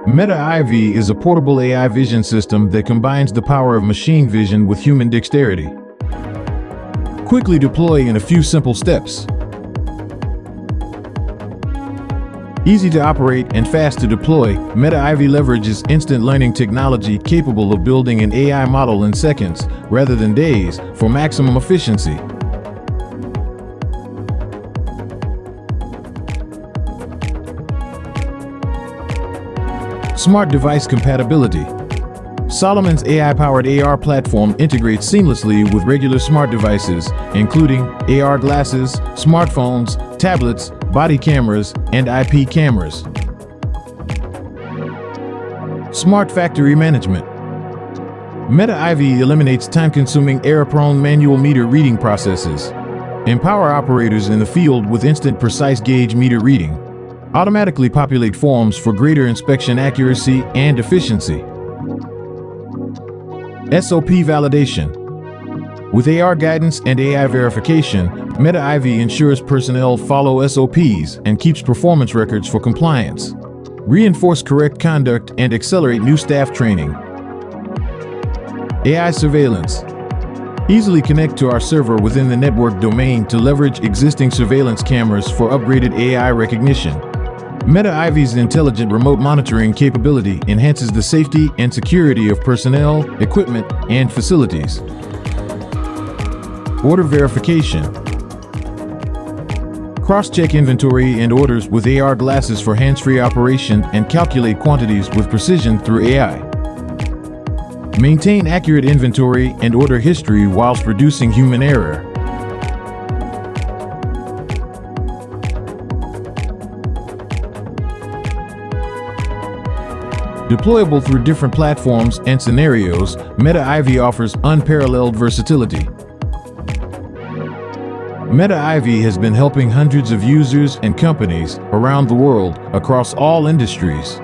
META-aivi is a portable AI vision system that combines the power of machine vision with human dexterity. Quickly deploy in a few simple steps. Easy to operate and fast to deploy, META-aivi leverages instant learning technology capable of building an AI model in seconds, rather than days, for maximum efficiency. Smart device compatibility. Solomon's AI-powered AR platform integrates seamlessly with regular smart devices, including AR glasses, smartphones, tablets, body cameras, and IP cameras. Smart factory management. META-aivi eliminates time-consuming, error-prone manual meter reading processes. Empower operators in the field with instant precise gauge meter reading. Automatically populate forms for greater inspection accuracy and efficiency. SOP Validation. With AR guidance and AI verification, META-aivi ensures personnel follow SOPs and keeps performance records for compliance. Reinforce correct conduct and accelerate new staff training. AI surveillance. Easily connect to our server within the network domain to leverage existing surveillance cameras for upgraded AI recognition. META-aivi's intelligent remote monitoring capability enhances the safety and security of personnel, equipment, and facilities. Order verification. Cross-check inventory and orders with AR glasses for hands-free operation and calculate quantities with precision through AI. Maintain accurate inventory and order history whilst reducing human error. Deployable through different platforms and scenarios, META-aivi offers unparalleled versatility. META-aivi has been helping hundreds of users and companies around the world across all industries.